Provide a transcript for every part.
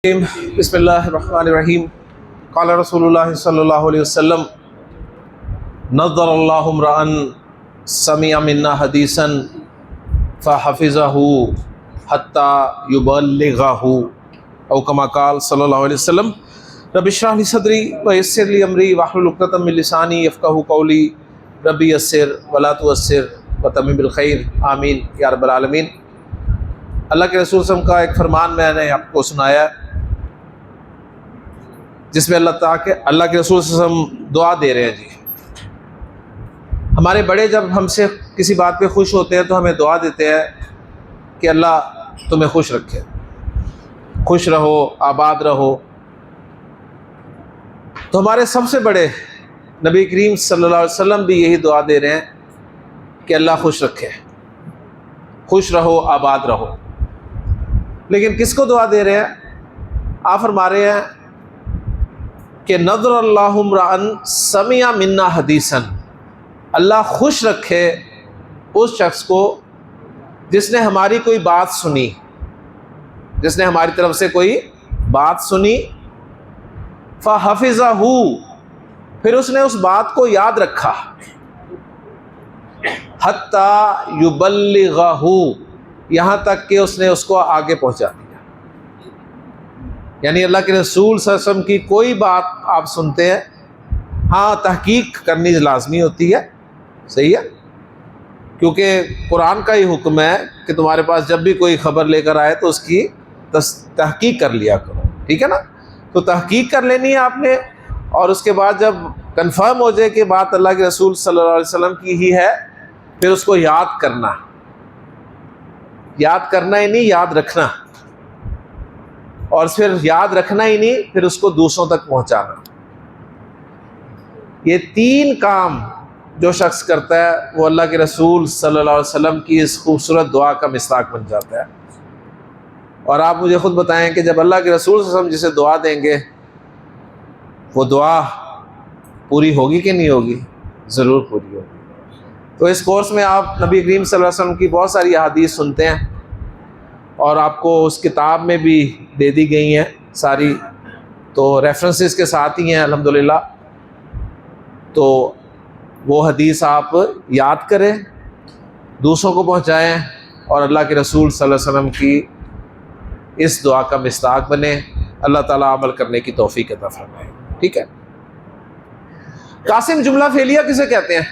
बिस्मिल्लाहिर्रहमानिर्रहीम। क़ाल रसूलुल्लाह सल्लल्लाहु अलैहि वसल्लम नज़्ज़रल्लाहु इम्रअन समिअ मिन्ना हदीसन फ़हफ़िज़हु हत्ता युबल्लिगहु औ कमा क़ाल सल्लल्लाहु अलैहि वसल्लम। रब्बि इश्रह ली सदरी व यस्सिर ली अमरी वहलुल उक़दतम मिन लिसानी यफ़क़हू क़ौली रब्बि यस्सिर व ला तुअस्सिर व तम्मिम बिल खैर आमीन या रब्बल आलमीन। अल्लाह के रसूल सल्लल्लाहु अलैहि वसल्लम का एक फरमान मैंने आपको सुनाया जिसमें अल्लाह के रसूल सल्लल्लाहु अलैहि वसल्लम दुआ दे रहे हैं। जी, हमारे बड़े जब हमसे किसी बात पे खुश होते हैं तो हमें दुआ देते हैं कि अल्लाह तुम्हें खुश रखे, खुश रहो, आबाद रहो। तो हमारे सबसे बड़े नबी करीम सल्लल्लाहु अलैहि वसल्लम भी यही दुआ दे रहे हैं कि अल्लाह खुश रखे, खुश रहो, आबाद रहो। लेकिन किसको दुआ दे रहे हैं? आप फरमा रहे हैं कि नज़्ज़रल्लाहु इम्रअन समिअ मिन्ना हदीसन, अल्लाह खुश रखे उस शख्स को जिसने हमारी कोई बात सुनी, जिसने हमारी तरफ से कोई बात सुनी, फ़हफ़िज़हु, फिर उसने उस बात को याद रखा, हत्ता युबल्लिगहु, यहाँ तक कि उसने उसको आगे पहुँचा दिया। यानी अल्लाह के रसूल सल्लल्लाहु अलैहि वसल्लम की कोई बात आप सुनते हैं, हाँ तहकीक करनी लाजमी होती है, सही है, क्योंकि कुरान का ही हुक्म है कि तुम्हारे पास जब भी कोई ख़बर लेकर आए तो उसकी तहकीक कर लिया करो, ठीक है ना। तो तहकीक कर लेनी है आपने, और उसके बाद जब कंफर्म हो जाए कि बात अल्लाह के रसूल सल्लल्लाहु अलैहि वसल्लम की ही है, फिर उसको याद करना, याद करना ही नहीं, याद रखना, और फिर याद रखना ही नहीं, फिर उसको दूसरों तक पहुंचाना। ये तीन काम जो शख्स करता है वो अल्लाह के रसूल सल्लल्लाहु अलैहि वसल्लम की इस खूबसूरत दुआ का मिस्ताक बन जाता है। और आप मुझे खुद बताएं कि जब अल्लाह के रसूल सल्लल्लाहु अलैहि वसल्लम जिसे दुआ देंगे वो दुआ पूरी होगी कि नहीं होगी? ज़रूर पूरी होगी। तो इस कोर्स में आप नबी करीम सल्लल्लाहु अलैहि वसल्लम की बहुत सारी अहादीस सुनते हैं, और आपको उस किताब में भी दे दी गई हैं सारी, तो रेफरेंसेस के साथ ही हैं अल्हम्दुलिल्लाह। तो वो हदीस आप याद करें, दूसरों को पहुंचाएं, और अल्लाह के रसूल सल्लल्लाहु अलैहि वसल्लम की इस दुआ का मिस्ताक बने। अल्लाह ताला अमल करने की तौफीक अता फरमाए, ठीक है। कासिम, जुमला फेलिया किसे कहते हैं?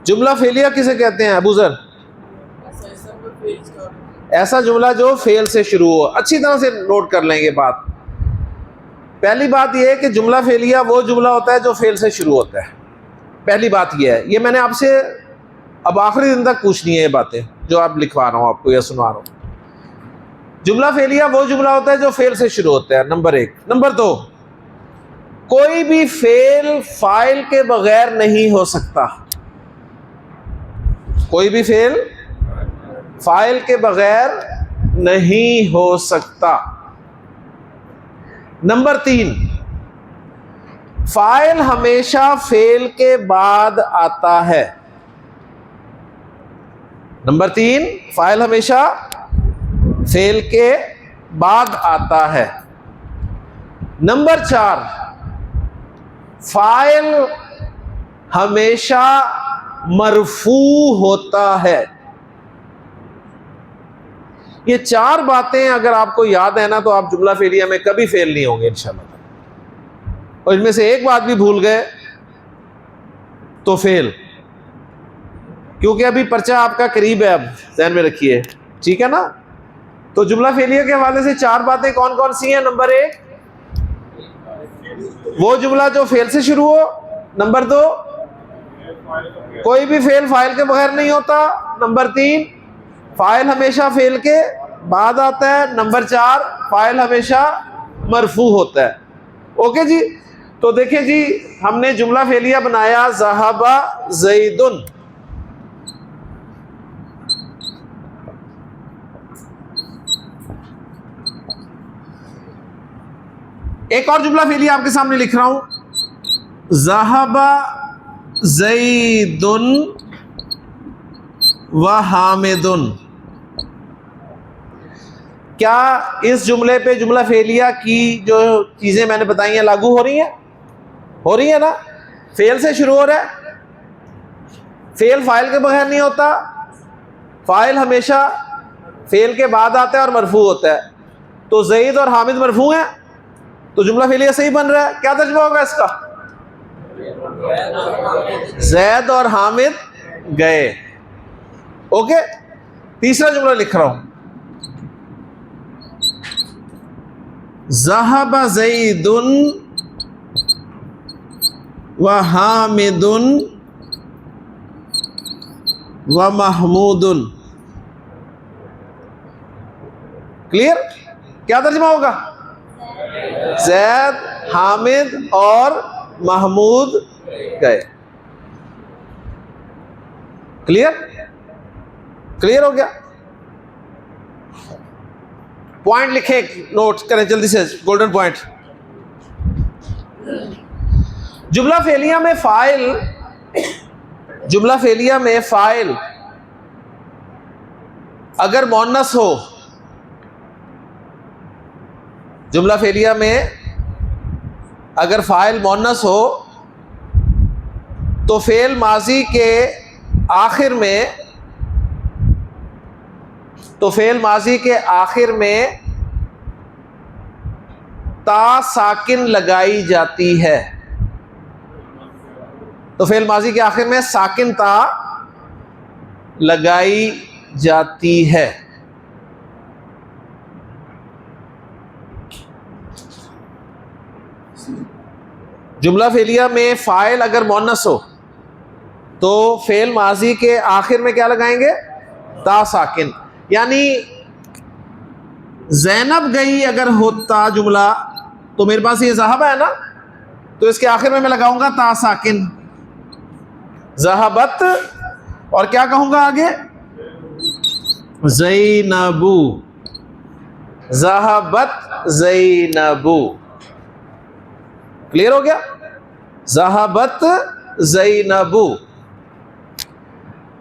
जुमला फेलिया किसे कहते हैं अबू ज़र? ऐसा जुमला जो फेल से शुरू हो। अच्छी तरह से नोट कर लेंगे बात। पहली बात यह है कि जुमला फेलिया वो जुमला होता है जो फेल से शुरू होता है। पहली बात यह है, ये मैंने आपसे अब आखिरी दिन तक पूछनी है ये बातें जो आप लिखवा रहा हूँ आपको या सुनवा रहा हूँ। जुमला फेलिया वो जुमला होता है जो फेल से शुरू होता है, नंबर एक। नंबर दो, कोई भी फेल फाइल के बगैर नहीं हो सकता, कोई भी फेल फाइल के बगैर नहीं हो सकता। नंबर तीन, फाइल हमेशा फेल के बाद आता है। नंबर तीन, फाइल हमेशा फेल के बाद आता है। नंबर चार, फाइल हमेशा मरफू होता है। ये चार बातें अगर आपको याद है ना, तो आप जुमला फेलिया में कभी फेल नहीं होंगे इंशाल्लाह। और इनमें से एक बात भी भूल गए तो फेल, क्योंकि अभी पर्चा आपका करीब है, अब ध्यान में रखिए, ठीक है ना। तो जुमला फेलिया के हवाले से चार बातें कौन कौन सी हैं? नंबर एक, वो जुमला जो फेल से शुरू हो। नंबर दो, कोई भी फेल फाइल के बगैर नहीं होता। नंबर तीन, फाइल हमेशा फेल के बाद आता है। नंबर चार, फाइल हमेशा मरफू होता है। ओके जी, तो देखिए जी, हमने जुमला फेलिया बनाया ज़हाबा ज़ैदुन। एक और जुमला फेलिया आपके सामने लिख रहा हूं, ज़हाबा ज़ैदुन व हामिदुन। क्या इस जुमले पे जुमला फेलिया की जो चीज़ें मैंने बताई हैं लागू हो रही हैं? हो रही है ना। फेल से शुरू हो रहा है, फेल फाइल के बगैर नहीं होता, फाइल हमेशा फेल के बाद आता है और मरफू होता है। तो ज़ैद और हामिद मरफू हैं, तो जुमला फेलिया सही बन रहा है। क्या तर्जुमा होगा इसका? ज़ैद और हामिद गए। ओके, तीसरा जुमला लिख रहा हूं, ज़हब ज़ैदुन व हामिदुन व महमूदुन। क्लियर? क्या तर्जुमा होगा? ज़ैद, हामिद और महमूद गए। क्लियर? क्लियर हो गया? पॉइंट लिखे, नोट करें जल्दी से, गोल्डन पॉइंट। जुमला फेलिया में फाइल, जुमला फेलिया में फाइल अगर मुअन्नस हो, जुमला फेलिया में अगर फाइल मुअन्नस हो तो फेल माजी के आखिर में, तो फेल माजी के आखिर में ता साकिन लगाई जाती है। तो फेल माजी के आखिर में साकिन ता लगाई जाती है। जुमला फेलिया में फाइल अगर मुअन्नस हो तो फेल माजी के आखिर में क्या लगाएंगे? ता साकिन। यानी ज़ैनब गई अगर होता जुमला, तो मेरे पास ये ज़हब है ना, तो इसके आखिर में मैं लगाऊंगा ता साकिन, ज़हबत, और क्या कहूंगा आगे? ज़ैनबू, ज़हबत ज़ैनबू। क्लियर हो गया? ज़हबत ज़ैनबू।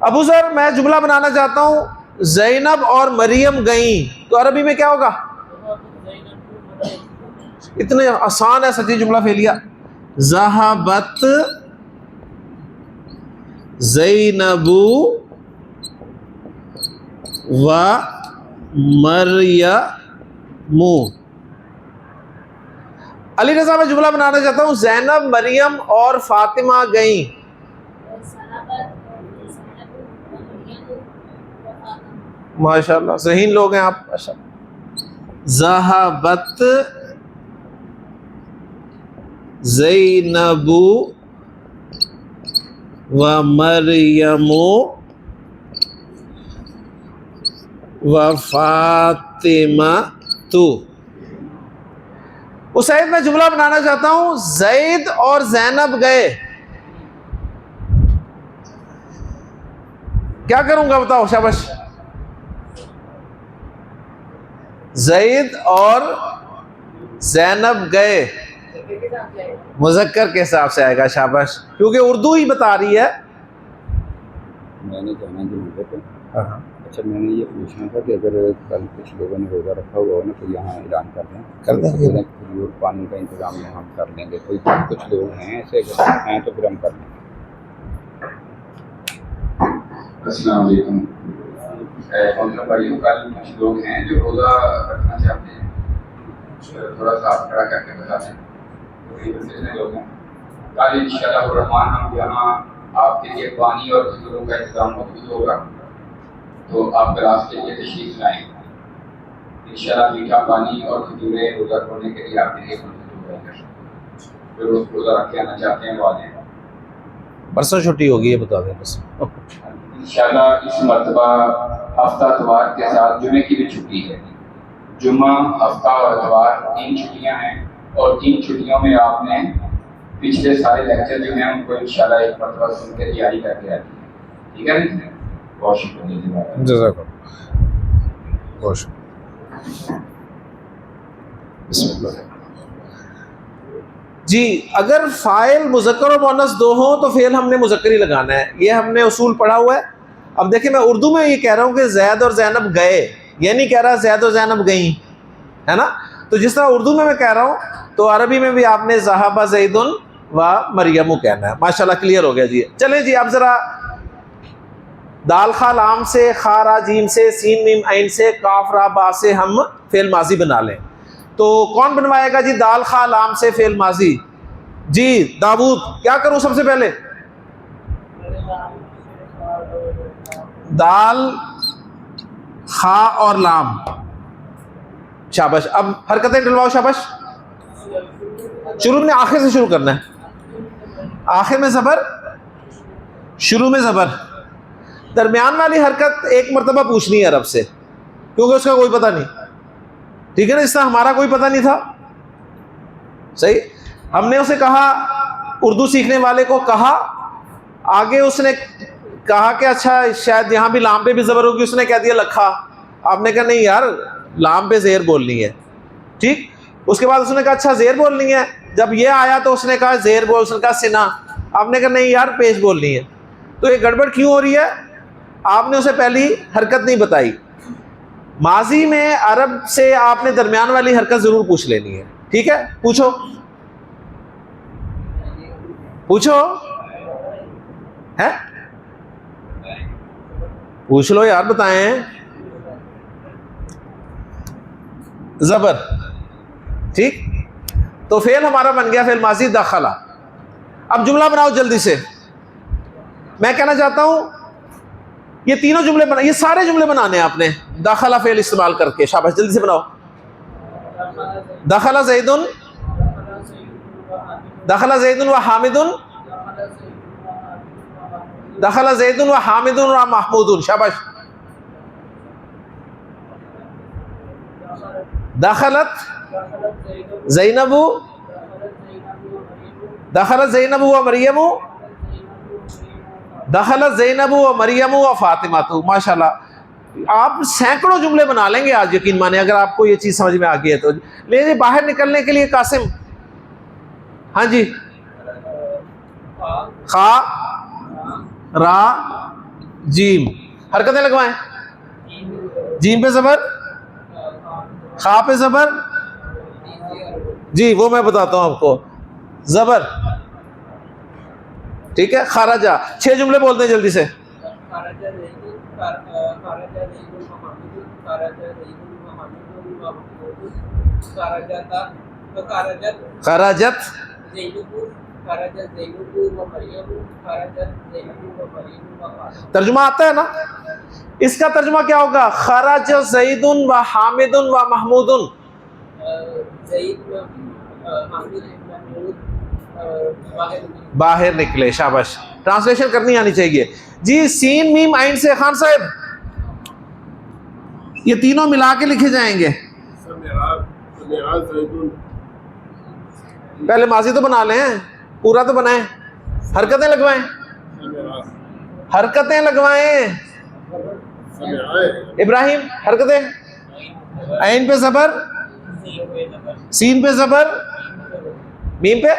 अबू सर मैं जुमला बनाना चाहता हूं, ज़ैनब और मरियम गई, तो अरबी में क्या होगा? इतने आसान है सच्ची जुमला फेलिया। ज़हबत ज़ैनबू व मरियमू। अली रज़ा मैं जुमला बनाना चाहता हूं, ज़ैनब, मरियम और फातिमा गई। माशाल्लाह ज़हीन लोग हैं आप, माशाल्लाह। ज़हबत ज़ैनबू व मरियमू व फातिमा तू। उसैद मैं जुमला बनाना चाहता हूं, ज़ैद और ज़ैनब गए। क्या करूंगा बताओ, शाबाश। ज़ैद और ज़ैनब गए, मुज़क्कर के हिसाब से आएगा, शाबाश, क्योंकि उर्दू ही बता रही है। मैंने कहना जो पे अच्छा, मैंने ये पूछना था कि अगर कल कुछ लोगों ने रोज़ा रखा हुआ हो ना, तो यहाँ ऐलान कर देंगे, खजूर पानी का इंतज़ाम हम कर लेंगे। कोई कुछ लोग हैं ऐसे, अगर हैं तो फिर हम कर लेंगे। अस्सलाम वालेकुम। भाइयों, कल कुछ लोग हैं जो रोज़ा रखना चाहते हैं, थोड़ा सा आप खड़ा करके बता दें। कितने लोग हैं? कल इंशाअल्लाह रहमान हम यहाँ आपके लिए पानी और खजूरों का इंतज़ाम मौजूद होगा, तो आप क्लास के लिए तशरीफ लाएँ। इंशाअल्लाह मीठा पानी और खजूरें रोज़ा खोलने के लिए आपके लिए मौजूद होगा। जो लोग रोज़ा रख के आना चाहते हैं वो आ जाएं। परसों छुट्टी होगी, ये बता दें बस। इंशाअल्लाह इस मरतबा हफ्ता इतवार के साथ जुमे की भी छुट्टी है। जुम्मा, हफ्ता और इतवार 3 छुट्टियां हैं, और 3 छुट्टियों में आपने पिछले सारे लेक्चर जो हैं उनको इंशाअल्लाह एक मरतबा सुन के तैयारी करके आती है। ठीक है ना? बहुत शुक्रिया, जज़ाकल्लाह। बहुत शुक्रिया। जी, अगर फ़ाइल मुज़क्कर और मुअन्नस दो हो तो फेल हमने मुज़क्कर ही लगाना है, ये हमने उसूल पढ़ा हुआ है। अब देखिए मैं उर्दू में ये कह रहा हूँ कि ज़ैद और ज़ैनब गए, ये नहीं कह रहा ज़ैद और ज़ैनब गई, है ना। तो जिस तरह उर्दू में मैं कह रहा हूँ तो अरबी में भी आपने ज़हाबा ज़ैदुन व मरियमु कहना है। माशाल्लाह क्लियर हो गया जी। चलें जी, अब ज़रा दाल खा लाम से, खा रा जीम से, सीन मीम ऐन से, काफ रा बा से हम फेल माजी बना लें। तो कौन बनवाएगा जी दाल खा लाम से फेल माजी? जी दाऊद। क्या करूं सबसे पहले? दाल खा और लाम, शाबाश। अब हरकतें डलवाओ, शाबाश। शुरू में आखिर से शुरू करना है, आखिर में ज़बर, शुरू में ज़बर। दरमियान वाली हरकत एक मरतबा पूछनी है अरब से, क्योंकि उसका कोई पता नहीं, ठीक है ना। इसका हमारा कोई पता नहीं था, सही। हमने उसे कहा, उर्दू सीखने वाले को कहा, आगे उसने कहा कि अच्छा शायद यहाँ भी लाम पे भी ज़बर होगी, उसने कह दिया लखा। आपने कहा नहीं यार, लाम पे ज़ेर बोलनी है, ठीक। उसके बाद उसने कहा अच्छा ज़ेर बोलनी है। जब ये आया तो उसने कहा ज़ेर बोल, उसने कहा सिना। आपने कहा नहीं यार पेश बोलनी है। तो ये गड़बड़ क्यों हो रही है? आपने उसे पहली हरकत नहीं बताई। माजी में अरब से आपने दरमियान वाली हरकत ज़रूर पूछ लेनी है, ठीक है। पूछो पूछो, है पूछ लो यार, बताएं। ज़बर, ठीक। तो फेल हमारा बन गया फेल माजी दखला। अब जुमला बनाओ जल्दी से। मैं कहना चाहता हूं ये तीनों जुमले बना, ये सारे जुमले बनाने हैं आपने दखला फेल इस्तेमाल करके। शाबाश, जल्दी से बनाओ। दखला ज़ैदुन, दखला ज़ैदुन व हामिदुन, दखला ज़ैदुन व हामिदुन व महमूदुन। शाबाश। दखलत ज़ैनबु, दखलत ज़ैनबु व मरियमु, दखलत ज़ैनबु व मरियमु व फातिमातु। माशाल्लाह, आप सैकड़ों जुमले बना लेंगे आज, यकीन माने, अगर आपको ये चीज़ समझ में आ गई है तो। ले बाहर निकलने के लिए कासिम, हाँ जी। खा रा जीम, हरकतें लगवाएं। जीम पे ज़बर, खा पे ज़बर, जी वो मैं बताता हूं आपको, ज़बर, ठीक है। खाराजा, 6 जुमले बोलते हैं जल्दी से। खराजत, तर्जुमा आता है ना? इसका तर्जुमा क्या होगा? खराज ज़ैदुन व हामिदुन व महमूदुन। बाहर निकले, शाबाश। ट्रांसलेशन करनी आनी चाहिए जी। सीन मीम ऐन से, खान साहब ये तीनों मिला के लिखे जाएंगे। पहले माजी तो बना लें, पूरा तो बनाएं। हरकतें लगवाएं, हरकतें लगवाएं। इब्राहिम, हरकतें। ऐन पे ज़बर, सीन पे ज़बर, मीम पे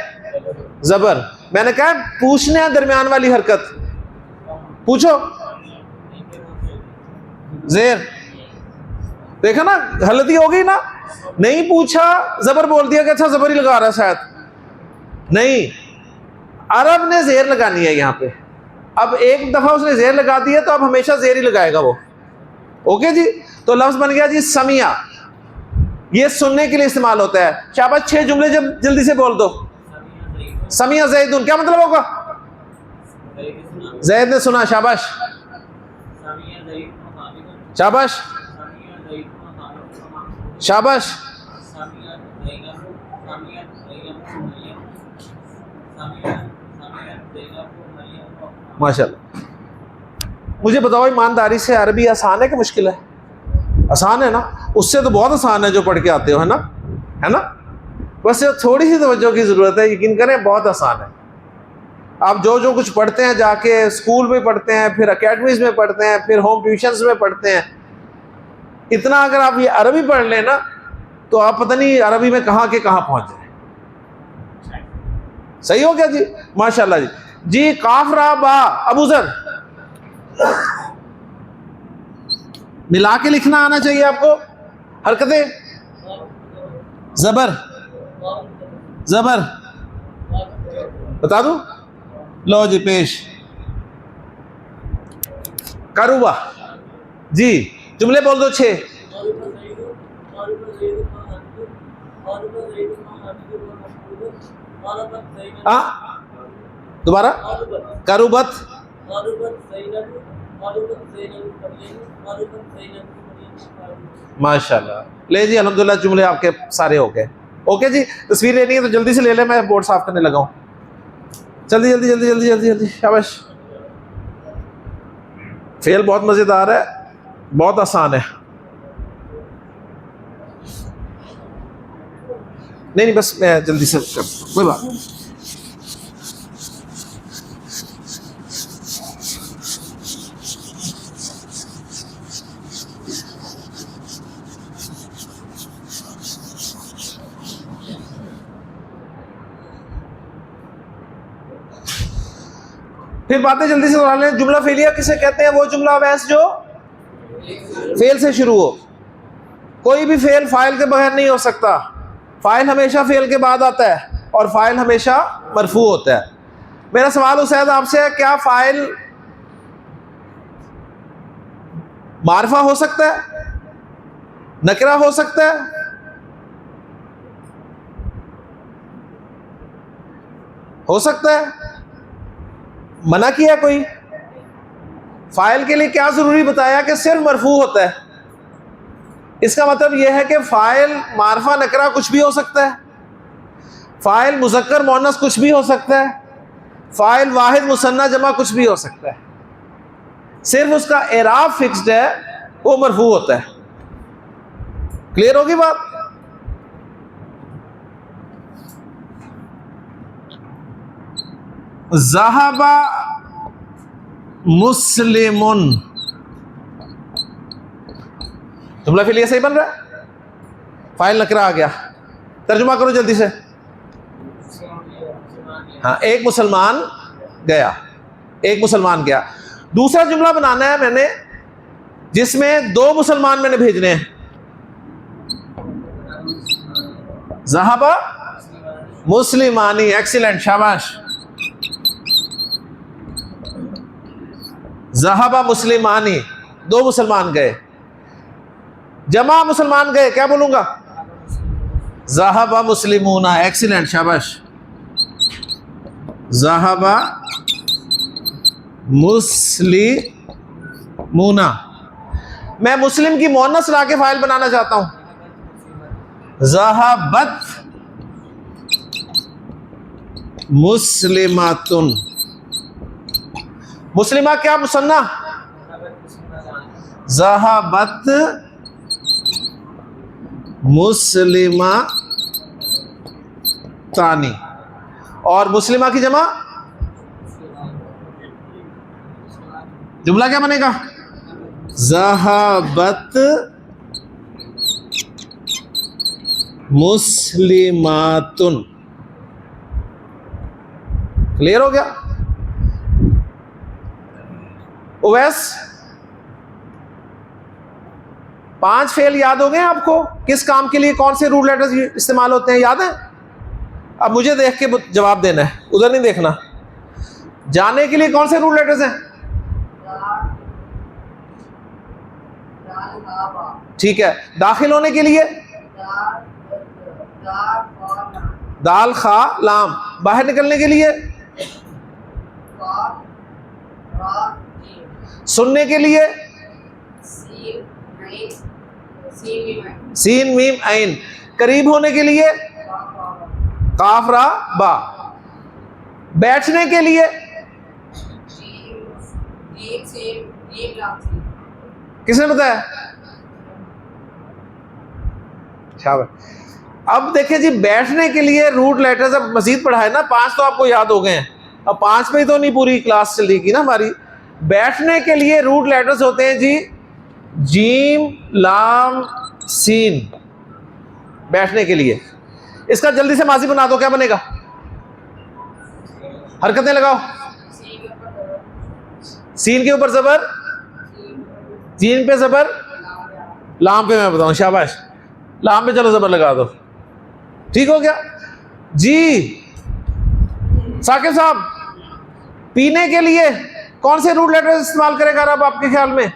ज़बर। मैंने कहा पूछने हैं दरमियान वाली हरकत, पूछो। ज़ेर, देखा ना गलती हो गई ना, नहीं पूछा, ज़बर बोल दिया कि अच्छा ज़बर ही लगा रहा है शायद। नहीं, अरब ने ज़ेर लगानी है यहाँ पे। अब एक दफ़ा उसने ज़ेर लगा दी है तो अब हमेशा ज़ेर ही लगाएगा वो। ओके जी। तो लफ्ज़ बन गया जी समिया, ये सुनने के लिए इस्तेमाल होता है। शाबाश, 6 जुमले जब जल्दी से बोल दो। समिया ज़ैदुन, क्या मतलब होगा? ज़ैद ने सुना, शाबाश शाबाश शाबाश। माशाल्लाह। मुझे बताओ ईमानदारी से, अरबी आसान है कि मुश्किल है? आसान है ना? उससे तो बहुत आसान है जो पढ़ के आते हो, है ना, है ना। बस थोड़ी सी तवज्जो की ज़रूरत है, यकीन करें बहुत आसान है। आप जो जो कुछ पढ़ते हैं, जाके स्कूल में पढ़ते हैं, फिर अकेडमीज़ में पढ़ते हैं, फिर होम ट्यूशन्स में पढ़ते हैं, इतना अगर आप ये अरबी पढ़ लें ना तो आप पता नहीं अरबी में कहाँ के कहाँ पहुँच जाए। सही हो गया जी, माशाल्लाह जी। जी काफ रा बा, अबू ज़र मिला के लिखना आना चाहिए आपको। हरकतें, जबर, जबर बता दूं? लो जी पेश। करूबा जी, जुमले बोल दो 6। दोबारा। करूबत, माशाल्लाह। ले जी अल्हम्दुलिल्लाह, जुमले आपके सारे हो गए। ओके जी, तस्वीर लेनी है तो जल्दी से ले ले, मैं बोर्ड साफ करने लगा हूँ। जल्दी जल्दी जल्दी जल्दी जल्दी जल्दी, शाबाश। फेल बहुत मज़ेदार है, बहुत आसान है। नहीं नहीं, बस मैं जल्दी से कर, कोई बात नहीं। फिर बातें जल्दी से दोहरा लें। जुमला फेलिया किसे कहते हैं? वो जुमला वैस जो फेल से शुरू हो। कोई भी फेल फाइल के बगैर नहीं हो सकता। फाइल हमेशा फेल के बाद आता है और फाइल हमेशा मरफू होता है। मेरा सवाल उसैद आपसे है, क्या फाइल मारफा हो सकता है, नकरा हो सकता है? हो सकता है। मना किया कोई? फाइल के लिए क्या जरूरी बताया कि सिर्फ मरफू होता है। इसका मतलब यह है कि फाइल मारफा नकरा कुछ भी हो सकता है, फाइल मुज़क्कर मुअन्नस कुछ भी हो सकता है, फाइल वाहिद मुसन्ना जमा कुछ भी हो सकता है। सिर्फ उसका एराब फिक्स्ड है, वो मरफू होता है। क्लियर होगी बात? ज़हाबा मुस्लिमुन, जुमला फिर सही बन रहा है। फाइल नकरा आ गया, तर्जुमा करो जल्दी से। हाँ, एक मुसलमान गया, एक मुसलमान गया। दूसरा जुमला बनाना है मैंने जिसमें 2 मुसलमान मैंने भेजने हैं। ज़हाबा मुस्लिमानी, एक्सीलेंट, शाबाश। ज़हाबा मुस्लिमानी, 2 मुसलमान गए। जमा मुसलमान गए, क्या बोलूंगा? ज़हाबा मुस्लिमूना, एक्सीलेंट, शाबाश। ज़हाबा मुस्लिमूना। मैं मुस्लिम की मुअन्नस ला के फाइल बनाना चाहता हूं। ज़हाबत मुस्लिमातुन। मुस्लिमा क्या मुसन्ना? ज़हाबत मुस्लिमा तानी। और मुस्लिमा की जमा जुमला क्या बनेगा? ज़हाबत मुस्लिमातुन। क्लियर हो गया? ओवैस, 5 फेल याद हो गए आपको? किस काम के लिए कौन से रूट लेटर्स इस्तेमाल होते हैं, याद है? अब मुझे देख के जवाब देना है, उधर नहीं देखना। जाने के लिए कौन से रूट लेटर्स हैं? ठीक है। दाखिल होने के लिए दाल खा लाम। बाहर निकलने के लिए सुनने के लिए सीन मीम ऐन। करीब होने के लिए काफ रा बा। बैठने के लिए किसने बताया? शाबाश। अब देखिए जी, बैठने के लिए रूट लेटर्स अब मजीद पढ़ाए ना, 5 तो आपको याद हो गए हैं। अब 5 पे ही तो नहीं पूरी क्लास चल रही ना हमारी। बैठने के लिए रूट लेटर्स होते हैं जी जीम लाम सीन। बैठने के लिए इसका जल्दी से माजी बना दो, क्या बनेगा? हरकतें लगाओ। सीन के ऊपर जबर, जीन पे जबर, लाम पे मैं बताऊं, शाबाश, लाम पे चलो ज़बर लगा दो, ठीक हो गया जी। साकिब साहब, पीने के लिए कौन से रूट लेटर इस्तेमाल करेगा अरब आपके ख्याल में?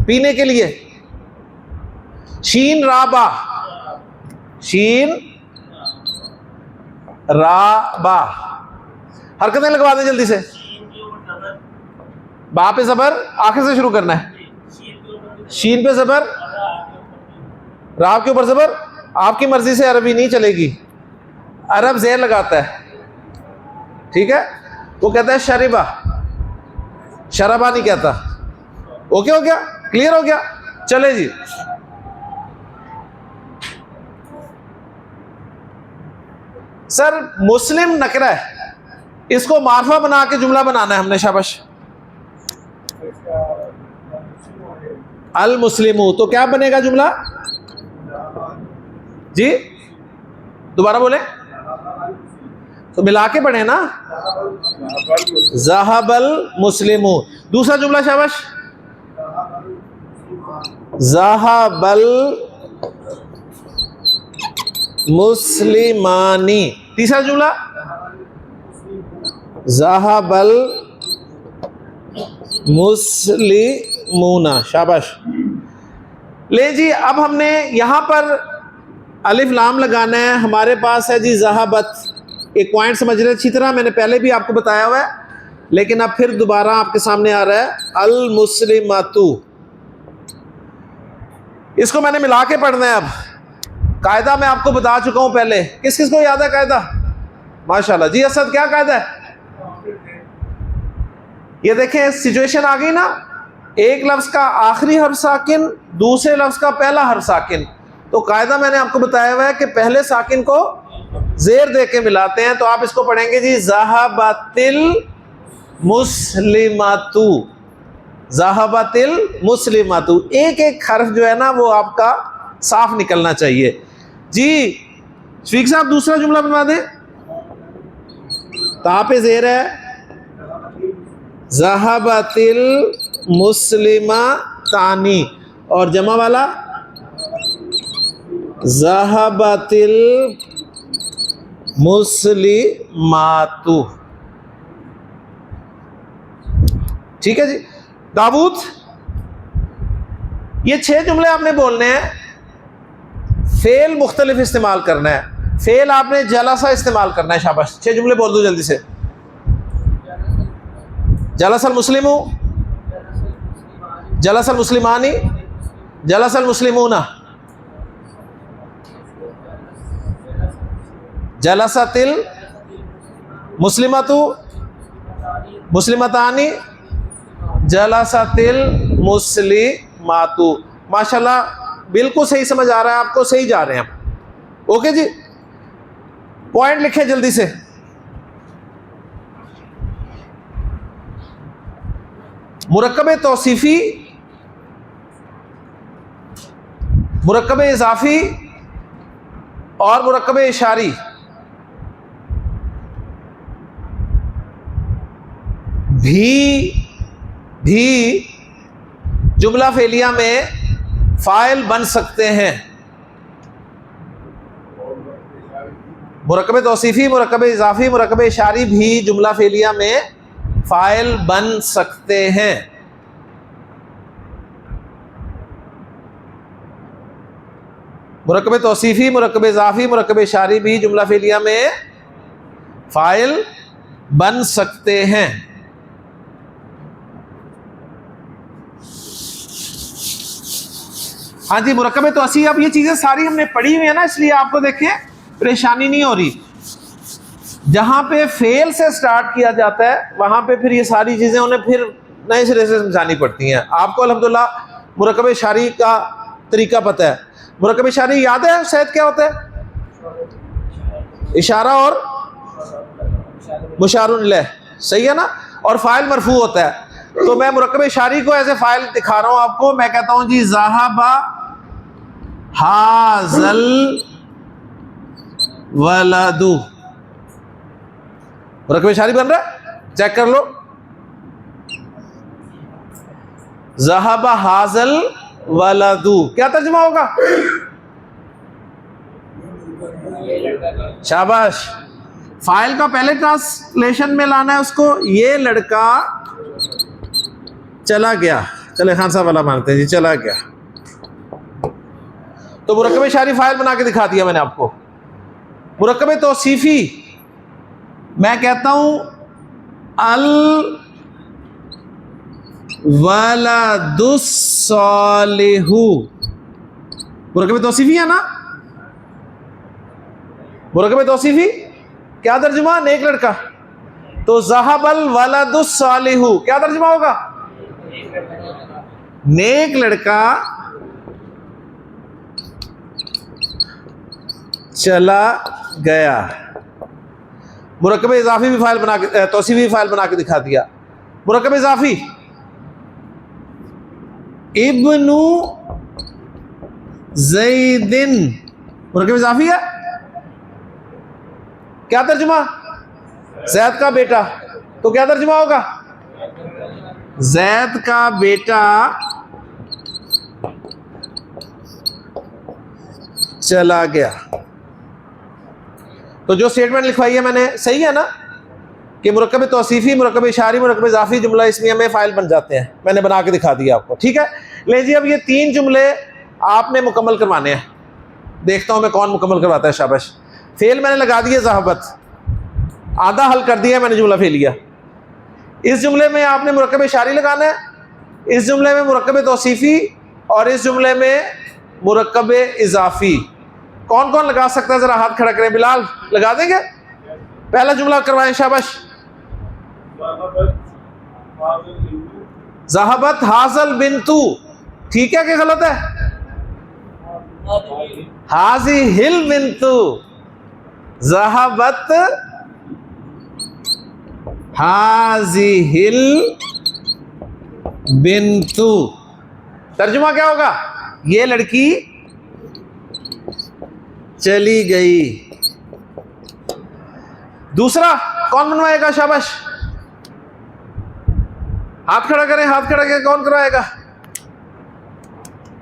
पीने के लिए शीन राबा, शीन राबा, हरकतें लगवा दें जल्दी से। बा पे जबर, आखिर से शुरू करना है। शीन पे जबर, रा के ऊपर जबर। आपकी मर्जी से अरबी नहीं चलेगी, अरब जेर लगाता है, ठीक है। वो कहता है शरीबा, शराबा नहीं कहता। ओके हो गया, क्लियर हो गया, चले जी। सर मुस्लिम नकरा है, इसको मार्फा बना के जुमला बनाना है हमने, शाबाश। अल मुस्लिमू, तो क्या बनेगा जुमला जी? दोबारा बोले तो मिला के पढ़े ना, ज़हबल मुस्लिमू। दूसरा जुमला शाबाश, ज़हबल मुस्लिमानी। तीसरा जुमला, ज़हबल मुस्लिमूना, शाबाश। ले जी, अब हमने यहां पर अलिफ लाम लगाना है। हमारे पास है जी ज़हाबत, एक पॉइंट समझ रहे अच्छी तरह, मैंने पहले भी आपको बताया हुआ है, लेकिन अब फिर दोबारा आपके सामने आ रहा है। अल मुस्लिमातु, इसको मैंने मिला के पढ़ना है। अब कायदा मैं आपको बता चुका हूं पहले, किस किस को याद है कायदा? माशाल्लाह जी। असद, क्या कायदा है? ये देखें, सिचुएशन आ गई ना, एक लफ्ज का आखिरी हर्फ साकिन, दूसरे लफ्ज का पहला हर्फ साकिन। तो कायदा मैंने आपको बताया हुआ है कि पहले साकिन को जेर दे के मिलाते हैं। तो आप इसको पढ़ेंगे जी ज़हाबतिल मुस्लिमातु, ज़हाबतिल मुस्लिमातु। एक एक हर्फ जो है ना वो आपका साफ निकलना चाहिए जी। शफीक साहब, दूसरा जुमला बनवा दें। ता पे जेर है, ज़हाबतिल मुस्लिमा तानी, और जमा वाला ज़हाबतिल मुस्लिमातु, ठीक है जी। दाऊद, ये 6 जुमले आपने बोलने हैं। फेल मुख्तलिफ इस्तेमाल करना है। फेल आपने जलसा इस्तेमाल करना है, शाबाश। 6 जुमले बोल दो जल्दी से। जलसल मुस्लिमू, जलसल मुस्लिमानी, जलसल मुस्लिमूना, जलसतिल मुस्लिमतु, मुस्लिमतानी, जलसतिल मुस्लिमातु। माशाल्लाह, बिल्कुल सही समझ आ रहा है आपको, सही जा रहे हैं आप। ओके जी, पॉइंट लिखे जल्दी से। मुरक्कब तौसीफी, मुरक्कब इजाफी और मुरक्कब इशारी, भी जुमला फेलिया में फाइल बन सकते हैं। मुरक्कब तौसीफी, मुरक्कब इजाफी, मुरक्कब इशारी भी जुमला फेलिया में फाइल बन सकते हैं। मुरक्कब तौसीफी, मुरक्कब इजाफी, मुरक्कब इशारी भी जुमला फेलिया में फाइल बन सकते हैं। हाँ जी, मुरक्कब तौसी। अब ये चीज़ें सारी हमने पढ़ी हुई है ना, इसलिए आपको देखें परेशानी नहीं हो रही। जहाँ पे फेल से स्टार्ट किया जाता है वहाँ पे फिर ये सारी चीज़ें उन्हें फिर नए सिरे से समझानी पड़ती हैं। आपको अल्हम्दुलिल्लाह मुरक्कब इशारी का तरीका पता है। मुरक्कब इशारी याद है सैयद क्या होता है? इशारा और मुशारुन इलैह, सही है ना। और फाइल मरफू होता है। तो मैं मुरक्कब इशारी को ऐसे फाइल दिखा रहा हूँ आपको। मैं कहता हूँ जी ज़हाबा हाज़ल वलदु, मुरक्कब इशारी बन रहा है, चेक कर लो। ज़हाबा हाज़ल वलदु, क्या तर्जुमा होगा? शाबाश। फाइल का पहले ट्रांसलेशन में लाना है उसको, ये लड़का चला गया। चले खान साहब वाला मानते हैं जी, चला गया। तो मुरक्कब इशारी फाइल बना के दिखा दिया मैंने आपको। मुरक्कब तौसीफी मैं कहता हूं अल वलदुस सालिहु, मुरक्कब तौसीफी है ना? मुरक्कब तौसीफी क्या तर्जुमा? नेक लड़का। तो ज़हबल वलदुस सालिहु क्या तर्जुमा होगा? नेक लड़का चला गया। मुरक्कब इजाफी भी फाइल बना के, तौसीफी भी फाइल बना के दिखा दिया। मुरक्कब इजाफी इब्नु ज़ैदिन, मुरक्कब इजाफी है, क्या तर्जुमा? जैद का बेटा। तो क्या तर्जुमा होगा? जैद का बेटा चला गया। तो जो स्टेटमेंट लिखवाई है मैंने सही है ना कि मुरक्कब तौसीफी, मुरक्कब इशारी, मुरक्कब इजाफी जुमला इसमिया में फाइल बन जाते हैं। मैंने बना के दिखा दिया आपको, ठीक है। ले जी, अब ये 3 जुमले आपने मुकम्मल करवाने हैं। देखता हूं मैं कौन मुकम्मल करवाता है। शाबाश। फेल मैंने लगा दिया, ज़हाबत आधा हल कर दिया मैंने, जुमला फेलिया। इस जुमले में आपने मुरक्कब इशारी लगाना है, इस जुमले में मुरक्कब तौसीफी और इस जुमले में मुरक्कब इजाफी। कौन कौन लगा सकता है? जरा हाथ खड़ा करें। बिलाल लगा देंगे? पहला जुमला करवाएं। शाबाश। ज़हबत हाज़ल बिन्तु, ठीक है कि गलत है? हाज़ी हिल बिन्तु, ज़हबत हाज़ी हिल बिन्तु। तर्जुमा क्या होगा? ये लड़की चली गई। दूसरा कौन बनवाएगा? शाबाश, हाथ खड़ा करें, हाथ खड़ा करें। कौन करवाएगा?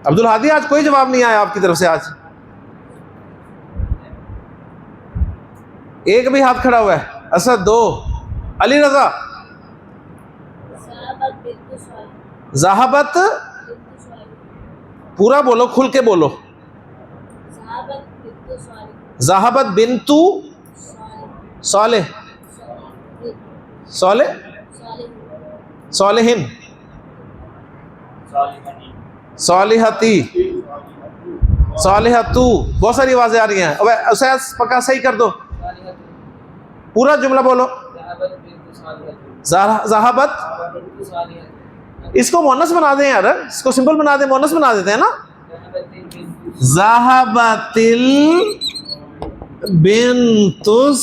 अब्दुल हादी, आज कोई जवाब नहीं आया आपकी तरफ से। आज एक भी हाथ खड़ा हुआ है। असद 2, अली रजा। ज़हाबत, पूरा बोलो, खुल के बोलो। ज़हाबत बिन्तु सालेह, सालेह, सालेहिन, सालिहती, सालिहतु। बहुत सारी आवाजें आ रही हैं। अब उसे पक्का सही कर दो, पूरा जुमला बोलो। ज़हाबत, इसको मोनस बना दें यार, इसको सिंपल बना दें, मोनस बना देते हैं ना। ज़हाबतिल बिन्तुस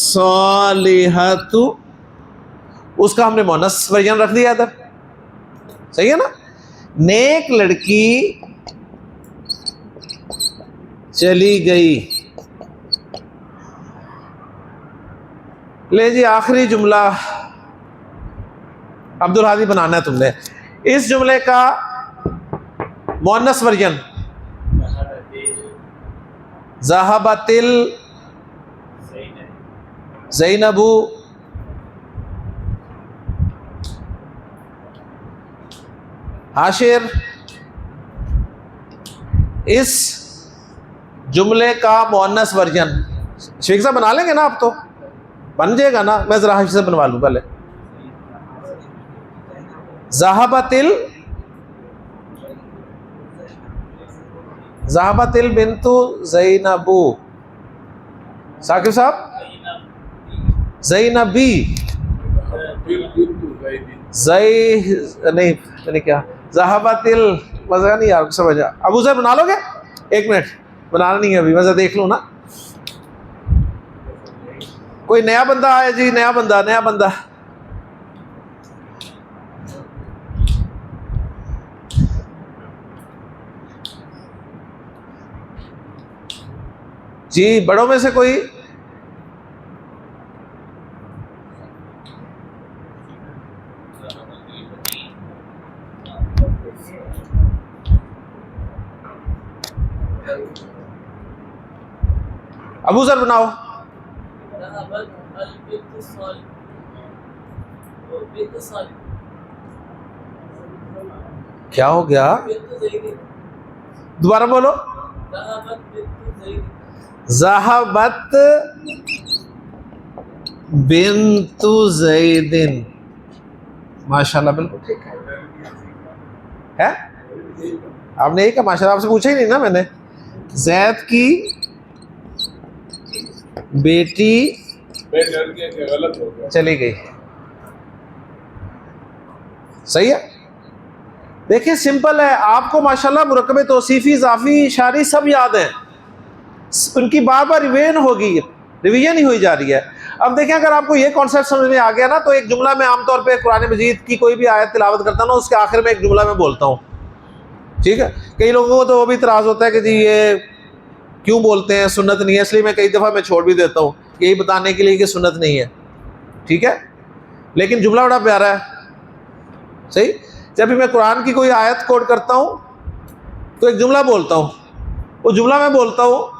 सालिहतु, उसका हमने मोनस वर्जन रख दिया इधर, सही है ना। नेक लड़की चली गई। ले जी, आखिरी जुमला अब्दुल हादी बनाना है तुमने। इस जुमले का मोनस वर्जन ज़हाबतिल ज़ैनबु हाशिर। इस जुमले का मोनस वर्जन शेख साहब बना लेंगे ना? आप तो बन जाएगा ना। मैं जरा हाशिर से बनवा लूँ पहले। ज़हाबतिल, ज़हाबतिल बिन्तु ज़ैनबु। साकिब साहब, ज़ैनबी, नहीं क्या, ज़हाबतिल, मज़ा नहीं यार समझ। अबू ज़र बना लोगे? 1 मिनट, बनाना नहीं है अभी, मज़ा देख लूँ ना। कोई नया बंदा आया जी, नया बंदा, नया बंदा। जी, बड़ों में से कोई? अबू जर बनाओ। क्या हो गया? दोबारा बोलो। ज़हाबत बिन्तु ज़ैदिन। माशाल्लाह, बिल्कुल ठीक है? आपने यही कहा माशाल्लाह, आपसे पूछा ही नहीं ना मैंने। जैद की बेटी गलत हो गया, चली गई। सही है। देखिए सिंपल है, आपको माशाल्लाह मुरक्कब तौसीफी इजाफी इशारी सब याद है, उनकी बार बार रिवीजन ही हुई जा रही है। अब देखें, अगर आपको ये कॉन्सेप्ट समझ में आ गया ना, तो एक जुमला मैं आमतौर पे कुरान मजीद की कोई भी आयत तिलावत करता हूँ ना, उसके आखिर में एक जुमला मैं बोलता हूँ, ठीक है। कई लोगों को तो वो भी इतराज़ होता है कि जी ये क्यों बोलते हैं, सुन्नत नहीं है, इसलिए मैं कई दफ़ा मैं छोड़ भी देता हूँ, यही बताने के लिए कि सुन्नत नहीं है, ठीक है। लेकिन जुमला बड़ा प्यारा है, सही। जब भी मैं कुरान की कोई आयत कोट करता हूँ तो एक जुमला बोलता हूँ, वो जुमला मैं बोलता हूँ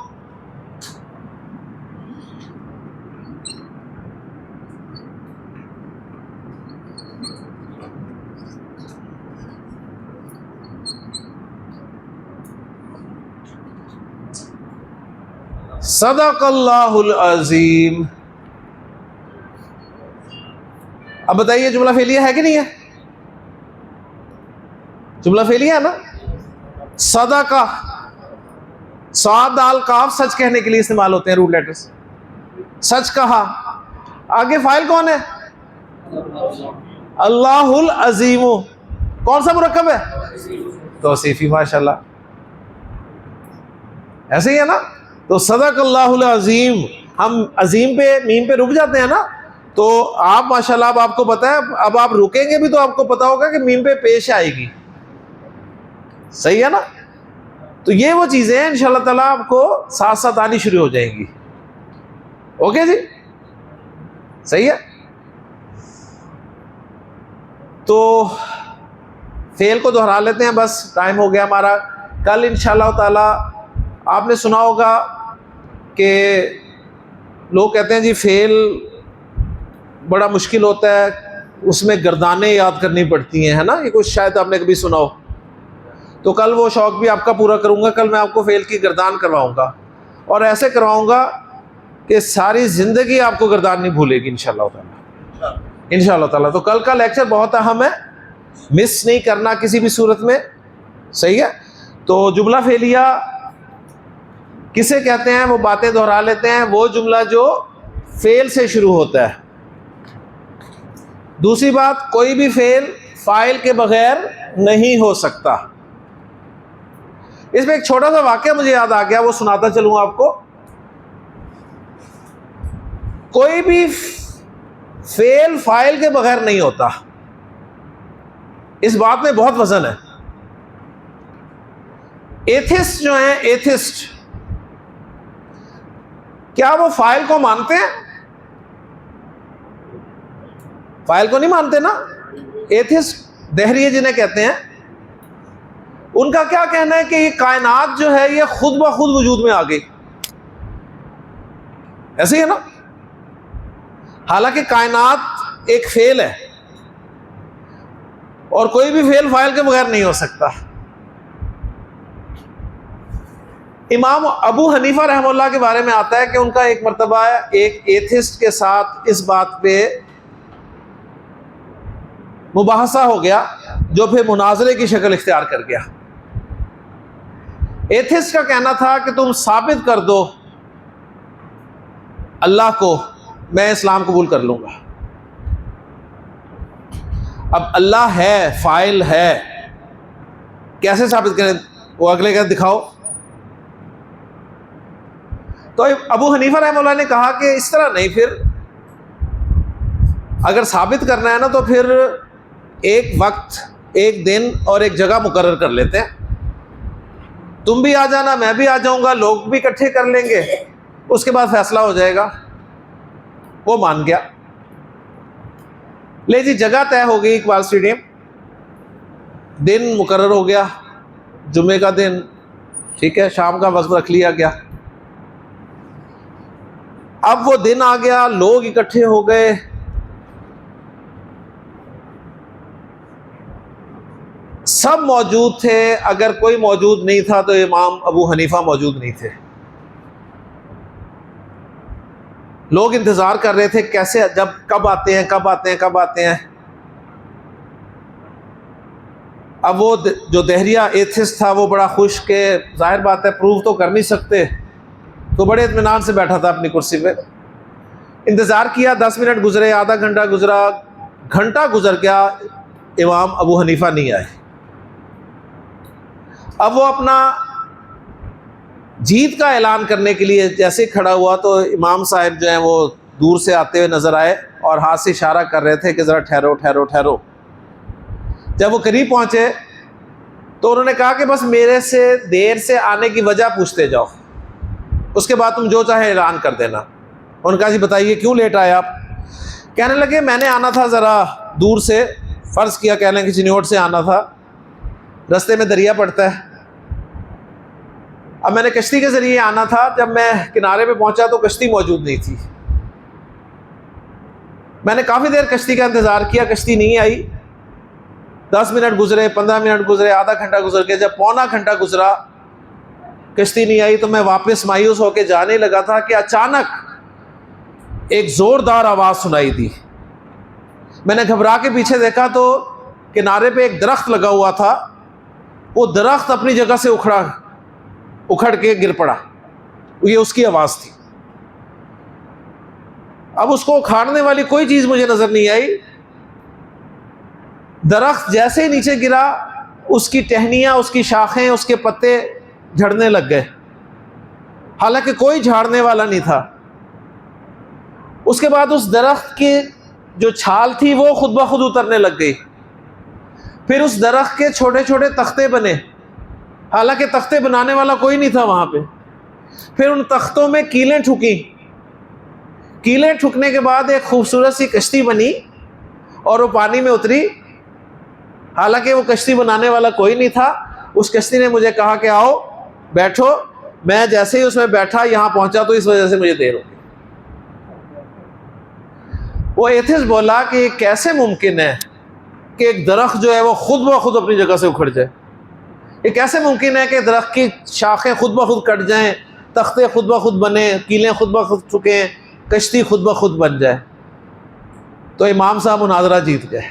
सदक़ल्लाहुल अज़ीम। अब बताइए जुमला फेलिया है कि नहीं है? जुमला फेलिया है ना। सदका, साद दाल काफ सच कहने के लिए इस्तेमाल होते हैं रूट लेटर्स। सच कहा, आगे फाइल कौन है? अल्लाहुल अज़ीमु। कौन सा मुरक्कब है? तौसीफी। माशाल्लाह, ऐसे ही है ना। तो सदक़ल्लाहुल अज़ीम, हम अजीम पे मीम पे रुक जाते हैं ना, तो आप माशाल्लाह, अब आपको पता है, अब आप रुकेंगे भी तो आपको पता होगा कि मीम पे पेश आएगी, सही है ना। तो ये वो चीज़ें हैं इंशाअल्लाह ताला आपको साथ साथ आनी शुरू हो जाएंगी। ओके जी, सही है। तो फेल को दोहरा लेते हैं, बस टाइम हो गया हमारा। कल इंशाअल्लाह ताला आपने सुना होगा कि लोग कहते हैं जी फेल बड़ा मुश्किल होता है, उसमें गर्दानें याद करनी पड़ती हैं, है ना। ये कुछ शायद आपने कभी सुना हो। तो कल वो शौक़ भी आपका पूरा करूँगा। कल मैं आपको फेल की गर्दान करवाऊँगा, और ऐसे करवाऊँगा कि सारी ज़िंदगी आपको गर्दान नहीं भूलेगी इंशाअल्लाह ताला, इंशाअल्लाह ताला। तो कल का लेक्चर बहुत अहम है, मिस नहीं करना किसी भी सूरत में, सही है। तो जुमला फेलिया किसे कहते हैं, वो बातें दोहरा लेते हैं। वो जुमला जो फेल से शुरू होता है। दूसरी बात, कोई भी फेल फाइल के बगैर नहीं हो सकता। इसमें एक छोटा सा वाकया मुझे याद आ गया, वो सुनाता चलूँ आपको। कोई भी फेल फाइल के बगैर नहीं होता, इस बात में बहुत वजन है। एथिस्ट जो हैं, एथिस्ट, क्या वो फाइल को मानते हैं? फाइल को नहीं मानते ना। एथिस्ट दहरिये जिन्हें कहते हैं, उनका क्या कहना है कि ये कायनात जो है ये खुद ब खुद वजूद में आ गई, ऐसे ही है ना। हालांकि कायनात एक फेल है, और कोई भी फेल फाइल के बगैर नहीं हो सकता। इमाम अबू हनीफा रहमतुल्लाह के बारे में आता है कि उनका एक मर्तबा एक एथिस्ट के साथ इस बात पे मुबाहसा हो गया, जो फिर मुनाजरे की शक्ल इख्तियार कर गया। एथिस्ट का कहना था कि तुम साबित कर दो अल्लाह को, मैं इस्लाम कबूल कर लूंगा। अब अल्लाह है, फाइल है, कैसे साबित करें? वो अगले का दिखाओ। तो अबू हनीफा रहमतुल्लाह ने कहा कि इस तरह नहीं, फिर अगर साबित करना है ना, तो फिर एक वक्त, एक दिन और एक जगह मुकर्रर कर लेते हैं। तुम भी आ जाना, मैं भी आ जाऊंगा, लोग भी इकट्ठे कर लेंगे, उसके बाद फैसला हो जाएगा। वो मान गया। ले जी, जगह तय हो गई, इकबाल स्टेडियम, दिन मुकर्रर हो गया, जुम्मे का दिन, ठीक है, शाम का वक्त रख लिया गया। अब वो दिन आ गया, लोग इकट्ठे हो गए। सब मौजूद थे, अगर कोई मौजूद नहीं था तो इमाम अबू हनीफा मौजूद नहीं थे। लोग इंतजार कर रहे थे कैसे, जब कब आते हैं कब आते हैं कब आते हैं। अब वो जो दहरिया एथिस्ट था वो बड़ा खुश के जाहिर बात है प्रूव तो कर नहीं सकते, तो बड़े इत्मीनान से बैठा था अपनी कुर्सी पे। इंतज़ार किया, 10 मिनट गुजरे, आधा घंटा गुजरा, घंटा गुजर गया, इमाम अबू हनीफा नहीं आए। अब वो अपना जीत का ऐलान करने के लिए जैसे खड़ा हुआ तो इमाम साहब जो हैं वो दूर से आते हुए नज़र आए और हाथ से इशारा कर रहे थे कि ज़रा ठहरो ठहरो ठहरो। जब वो करीब पहुँचे तो उन्होंने कहा कि बस मेरे से देर से आने की वजह पूछते जाओ, उसके बाद तुम जो चाहे ऐलान कर देना। उन्होंने कहा जी बताइए क्यों लेट आए आप? कहने लगे मैंने आना था ज़रा दूर से, फ़र्ज़ किया कह लें कि चिन्योट से आना था, रास्ते में दरिया पड़ता है। अब मैंने कश्ती के ज़रिए आना था, जब मैं किनारे पे पहुंचा तो कश्ती मौजूद नहीं थी। मैंने काफ़ी देर कश्ती का इंतज़ार किया, कश्ती नहीं आई। 10 मिनट गुजरे, 15 मिनट गुजरे, आधा घंटा गुजर गया। जब पौना घंटा गुजरा कश्ती नहीं आई तो मैं वापस मायूस होकर जाने लगा था कि अचानक एक ज़ोरदार आवाज़ सुनाई दी। मैंने घबरा के पीछे देखा तो किनारे पे एक दरख्त लगा हुआ था, वो दरख्त अपनी जगह से उखड़ के गिर पड़ा। ये उसकी आवाज़ थी। अब उसको उखाड़ने वाली कोई चीज़ मुझे नज़र नहीं आई। दरख्त जैसे ही नीचे गिरा, उसकी टहनियाँ, उसकी शाखें, उसके पत्ते झड़ने लग गए, हालांकि कोई झाड़ने वाला नहीं था। उसके बाद उस दरख्त की जो छाल थी वो खुद ब खुद उतरने लग गई। फिर उस दरख्त के छोटे छोटे तख्ते बने, हालांकि तख्ते बनाने वाला कोई नहीं था वहां पे। फिर उन तख्तों में कीलें ठुकी। कीलें ठुकने के बाद एक खूबसूरत सी कश्ती बनी और वो पानी में उतरी, हालांकि वो कश्ती बनाने वाला कोई नहीं था। उस कश्ती ने मुझे कहा कि आओ बैठो। मैं जैसे ही उसमें बैठा, यहाँ पहुंचा तो इस वजह से मुझे देर हो गई। वो एथिस्ट बोला कि ये कैसे मुमकिन है कि एक दरख्त जो है वो खुद ब खुद अपनी जगह से उखड़ जाए? ये कैसे मुमकिन है कि दरख्त की शाखें खुद ब खुद कट जाएं, तख्ते खुद ब खुद बने, कीलें खुद ब खुद ठुकें, कश्ती खुद ब खुद बन जाए? तो इमाम साहब मुनाजरा जीत गए।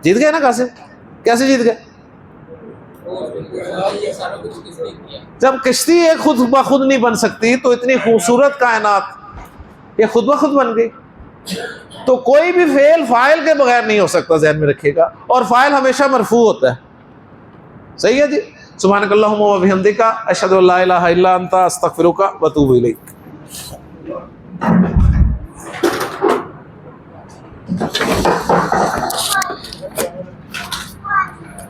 जीत गए ना कासिम? कैसे जीत गए? जब कश्ती एक खुद ब खुद नहीं बन सकती तो इतनी खूबसूरत कायनात ये खुद ब खुद बन गई। तो कोई भी फेल फाइल के बगैर नहीं हो सकता, ज़हन में रखिएगा। और फाइल हमेशा मरफू होता है। सही है जी। सुब्हानकल्लाहुम्मा व बिहम्दिका अशहदु अल्ला इलाहा इल्ला अंता अस्तगफिरुका व अतूबु इलैक।